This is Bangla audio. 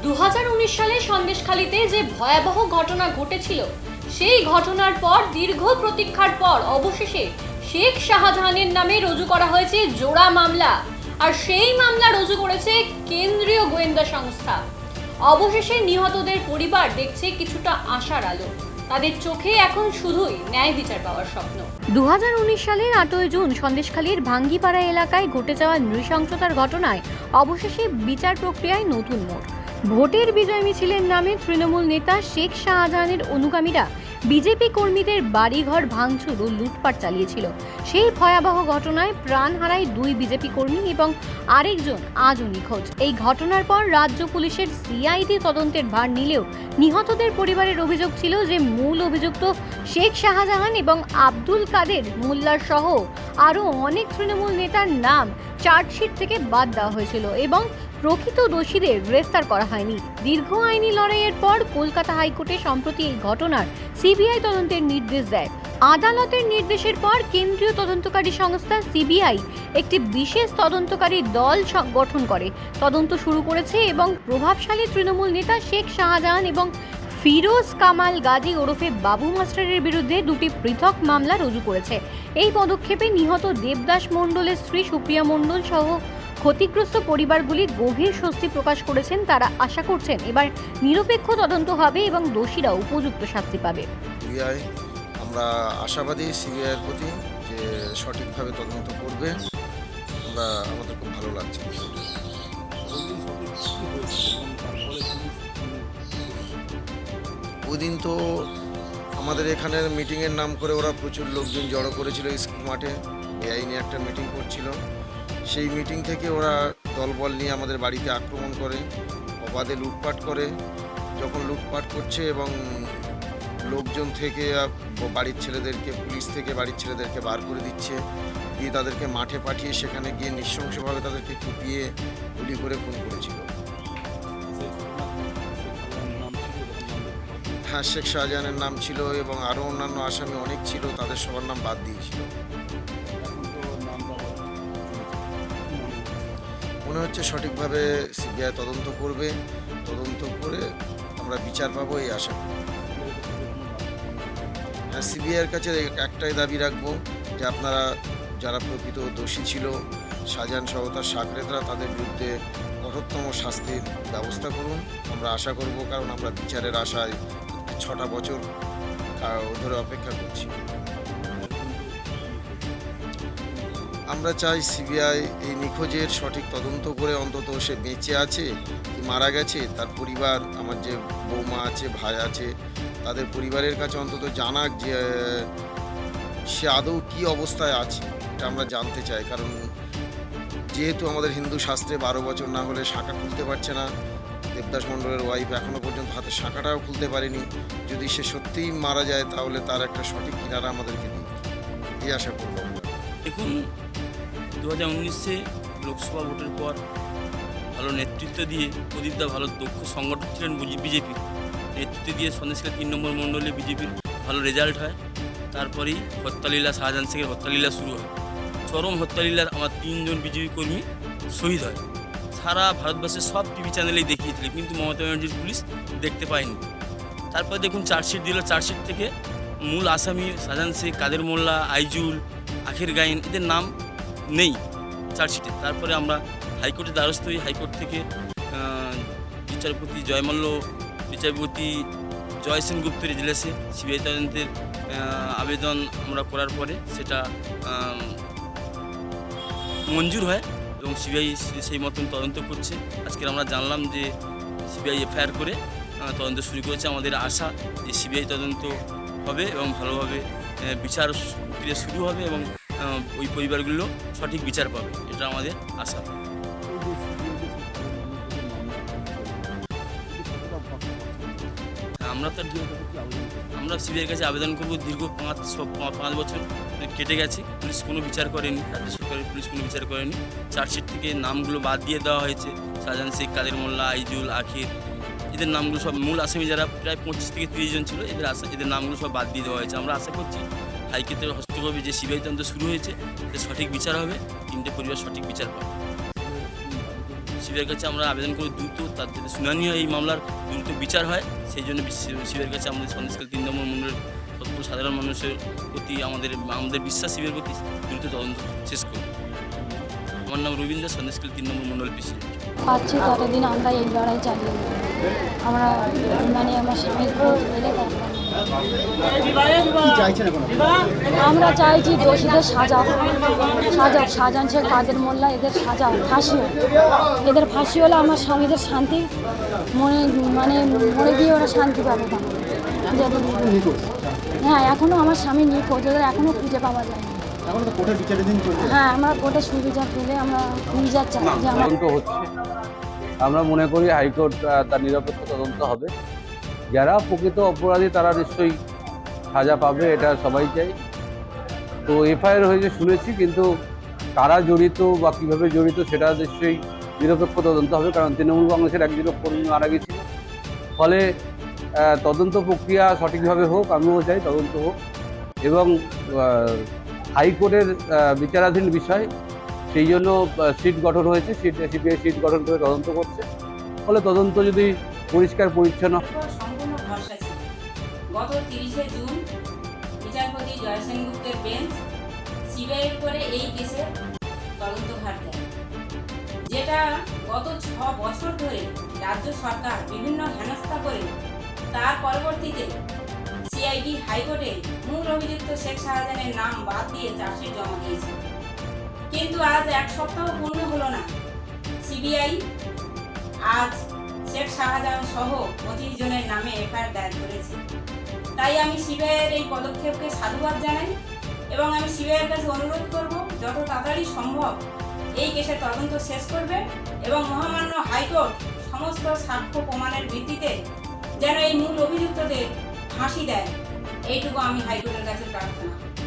2019 সালে সন্দেশখালীতে যে ভয়াবহ ঘটনা ঘটেছিল, সেই ঘটনার পর দীর্ঘ প্রতীক্ষার পর অবশেষে শেখ শাহজাহানের নামে রুজু করা হয়েছে জোড়া মামলা। আর সেই মামলা রুজু করেছে কেন্দ্রীয় গোয়েন্দা সংস্থা। অবশেষে নিহতদের পরিবার দেখছে কিছুটা আশার আলো। তাদের চোখে এখন শুধুই ন্যায় বিচার পাওয়ার স্বপ্ন। 2019 সালের 8 জুন সন্দেশখালীর ভাঙ্গিপাড়া এলাকায় ঘটে যাওয়া নৃশংসতার ঘটনায় অবশেষে বিচার প্রক্রিয়ায় নতুন মোড়। ভোটের বিজয় মিছিলের নামে তৃণমূল নেতা শেখ শাহজাহানের অনুগামীরা বিজেপি কর্মীদের বাড়িঘর ভাঙচুর ও লুটপাট চালিয়েছিল। সেই ভয়াবহ ঘটনায় প্রাণ হারায় 2 বিজেপি কর্মী এবং আরেকজন আজও নিখোঁজ। এই ঘটনার পর রাজ্য পুলিশের সিআইডি তদন্তের ভার নিলেও নিহতদের পরিবারের অভিযোগ ছিল যে মূল অভিযুক্ত শেখ শাহজাহান এবং আব্দুল কাদের মোল্লার সহ আরও অনেক তৃণমূল নেতার নাম চার্জশিট থেকে বাদ দেওয়া হয়েছিল এবং প্রকৃত দোষীদের গ্রেফতার করা হয়নি। দীর্ঘ আইনি লড়াইয়ের পর কলকাতা হাইকোর্টে সম্প্রতি এই ঘটনার সিবিআই তদন্তের নির্দেশ দেয়। আদালতের নির্দেশের পর কেন্দ্রীয় তদন্তকারী সংস্থা সিবিআই একটি বিশেষ তদন্তকারী দল গঠন করে তদন্ত শুরু করেছে এবং প্রভাবশালী তৃণমূল নেতা শেখ শাহজাহান এবং ফিরোজ কামাল গাজী ওরফে বাবু মাস্টারের বিরুদ্ধে 2টি পৃথক মামলা রুজু করেছে। এই পদক্ষেপে নিহত দেবদাস মণ্ডলের স্ত্রী সুপ্রিয়া মণ্ডল সহ ক্ষতিগ্রস্ত পরিবারগুলি গভীর স্বস্তি প্রকাশ করেছেন। তারা আশা করছেন এবার নিরপেক্ষ তদন্ত হবে এবং দোষীরা উপযুক্ত শাস্তি পাবে। আমরা আশাবাদী সিবিআইয়ের প্রতি যে সঠিকভাবে তদন্ত করবে। আমাদের খুব ভালো লাগছে। ওই দিন তো আমাদের এখানের মিটিংয়ের নাম করে ওরা প্রচুর লোকজন জড়ো করেছিল স্কুল মাঠে। এআই নিয়ে একটা মিটিং করছিল। সেই মিটিং থেকে ওরা দলবল নিয়ে আমাদের বাড়িতে আক্রমণ করে, অবাধে লুটপাট করে। যখন লুটপাট করছে এবং লোকজন থেকে বাড়ির ছেলেদেরকে, পুলিশ থেকে বাড়ির ছেলেদেরকে বার করে দিচ্ছে, দিয়ে তাদেরকে মাঠে পাঠিয়ে সেখানে গিয়ে নৃশংসভাবে তাদেরকে কুপিয়ে গুলি করে খুন করেছিল। হ্যাঁ, শেখ শাহজাহানের নাম ছিল এবং আরও অন্যান্য আসামি অনেক ছিল, তাদের সবার নাম বাদ দিয়েছিল। মনে হচ্ছে সঠিকভাবে সিবিআই তদন্ত করবে, তদন্ত করে আমরা বিচার পাবো এই আশা করি। হ্যাঁ, সিবিআইয়ের কাছে একটাই দাবি রাখবো যে আপনারা যারা প্রকৃত দোষী ছিল, শাহজাহান সহ তার সাকরেতরা, তাদের বিরুদ্ধে কঠোরতম শাস্তির ব্যবস্থা করুন। আমরা আশা করব, কারণ আমরা বিচারের আশায় 6টা বছর ধরে অপেক্ষা করছি। আমরা চাই সিবিআই এই নিখোঁজের সঠিক তদন্ত করে অন্তত সে বেঁচে আছে কি মারা গেছে, তার পরিবার, আমার যে বৌমা আছে, ভাই আছে, তাদের পরিবারের কাছে অন্তত জানাক যে সে আদৌ কী অবস্থায় আছে। এটা আমরা জানতে চাই, কারণ যেহেতু আমাদের হিন্দু শাস্ত্রে 12 বছর না হলে শাঁখা খুলতে পারছে না। দেবদাস মণ্ডলের ওয়াইফ এখনও পর্যন্ত হাতে শাঁখাটাও খুলতে পারেনি। যদি সে সত্যিই মারা যায় তাহলে তার একটা সঠিক কিনারা আমাদেরকে দিই, এই আশা করব। দেখুন, 2019-এ লোকসভা ভোটের পর ভালো নেতৃত্ব দিয়ে, প্রদীপদা ভালো দক্ষ সংগঠক ছিলেন বিজেপির, নেতৃত্ব দিয়ে সন্দেশখালী 3 নম্বর মণ্ডলে বিজেপির ভালো রেজাল্ট হয়। তারপরেই হত্যালীলা, শাহজাহান শেখের হত্যালীলা শুরু হয়। চরম হত্যালীলার আমার 3 জন বিজেপি কর্মী শহীদ হয়। সারা ভারতবর্ষের সব টিভি চ্যানেলেই দেখিয়েছিল, কিন্তু মমতা ব্যানার্জির পুলিশ দেখতে পায়নি। তারপর দেখুন চার্জশিট দিল, চার্জশিট থেকে মূল আসামি শাহজাহান শেখ, কাদের মোল্লা, আইজুল, আখের গায়েন, এদের নাম নেই চার্জশিটে। তারপরে আমরা হাইকোর্টের দ্বারস্থ হই। হাইকোর্ট থেকে বিচারপতি জয়মাল্য, বিচারপতি জয় সেনগুপ্তের এজলাসে সিবিআই তদন্তের আবেদন আমরা করার পরে সেটা মঞ্জুর হয় এবং সিবিআই সেই মতন তদন্ত করছে। আজকে আমরা জানলাম যে সিবিআই এফআইআর করে তদন্ত শুরু করেছে। আমাদের আশা যে সিবিআই তদন্ত হবে এবং ভালোভাবে বিচার প্রক্রিয়া শুরু হবে এবং ওই পরিবারগুলো সঠিক বিচার পাবে, এটা আমাদের আশা। আমরা সিবিআইয়ের কাছে আবেদন করব। দীর্ঘ 5 বছর কেটে গেছে, পুলিশ কোনো বিচার করেনি, রাজ্য সরকারের পুলিশ কোনো বিচার করেনি। চার্জশিট থেকে নামগুলো বাদ দিয়ে দেওয়া হয়েছে। শাহজাহান শেখ, কাদের মোল্লা, আইজুল, আখির, এদের নামগুলো সব, মূল আসামি যারা প্রায় 25 থেকে 30 জন ছিল, এদের নামগুলো সব বাদ দিয়ে দেওয়া হয়েছে। আমরা আশা করছি হাইকোর্টের হস্তক্ষেপে যে সিবিআই তদন্ত শুরু হয়েছে, সঠিক বিচার হবে, 3টে পরিবার সঠিক বিচার পাবে। সিবিআইয়ের কাছে আমরা আবেদন করি দ্রুত তার যাতে শুনানি হয়, এই মামলার দ্রুত বিচার হয়। সেই জন্য সিবিআইয়ের কাছে আমাদের সন্দেশখালী 3 নম্বর মণ্ডলের সাধারণ মানুষের প্রতি আমাদের বিশ্বাস সিবিআইয়ের প্রতি দ্রুত তদন্ত শেষ করবে। আমার নাম রবীন্দ্র, সন্দেশখালী 3 নম্বর মণ্ডল প্রেসিডেন্ট। পাচ্ছি ততদিন আমরা এই লড়াই চালিয়ে যাব। আমরা মানে আমার স্বামীর আমরা চাইছি দোষীদের সাজা শাহজাহান শেখ, কাদের মোল্লা, এদের সাজা ফাঁসি হোক। এদের ফাঁসি হলে আমার স্বামীদের শান্তি মানে মরে গিয়ে ওরা শান্তি পাবে না। হ্যাঁ, এখনও আমার স্বামী নিখোঁজ, ওদের এখনও খুঁজে পাওয়া যায় না। হ্যাঁ, আমরা কোর্টে সুবিচার পেলে আমরা বিচার চাই যে আমরা হচ্ছে। আমরা মনে করি হাইকোর্ট তার নিরপেক্ষ তদন্ত হবে। যারা প্রকৃত অপরাধী তারা নিশ্চয়ই সাজা পাবে, এটা সবাই চাই। তো এফআইআর হয়েছে শুনেছি, কিন্তু কারা জড়িত বা কীভাবে জড়িত সেটা নিশ্চয়ই নিরপেক্ষ তদন্ত হবে, কারণ তৃণমূল কংগ্রেসের একজন কর্মী মারা গেছিল। ফলে তদন্ত প্রক্রিয়া সঠিকভাবে হোক, আমিও চাই তদন্ত হোক। এবং হাইকোর্টের বিচারাধীন বিষয়, সেই জন্য সিট গঠন হয়েছে, সিবিআই সিট গঠন করে তদন্ত করছে। ফলে তদন্ত যদি পরিষ্কার পরিচ্ছন্ন সম্পূর্ণ ভরসা ছিল। গত 30শে জুন বিচারপতি জয় সেনগুপ্তের বেঞ্চ সিবিআইয়ের করে এই কেসের তদন্তভার দেয়, যেটা গত 6 বছর ধরে রাজ্য সরকার বিভিন্ন হেনস্থা করে তার পরবর্তীতে সিআইডি হাইকোর্টে মূল অভিযুক্ত শেখ শাহজাহানের নাম বাদ দিয়ে চার্জশিট জমা দিয়েছে। কিন্তু আজ 1 সপ্তাহ পূর্ণ হলো না, সিবিআই আজ শেখ শাহজাহান সহ 25 জনের নামে এফআইআর দায়ের করেছে। তাই আমি সিবিআইয়ের এই পদক্ষেপকে সাধুবাদ জানাই এবং আমি সিবিআইয়ের কাছে অনুরোধ করব যত তাড়াতাড়ি সম্ভব এই কেসের তদন্ত শেষ করবে এবং মহামান্য হাইকোর্ট সমস্ত সাক্ষ্য প্রমাণের ভিত্তিতে যেন এই মূল অভিযুক্তদের ফাঁসি দেয়, এইটুকু আমি হাইকোর্টের কাছে প্রার্থনা।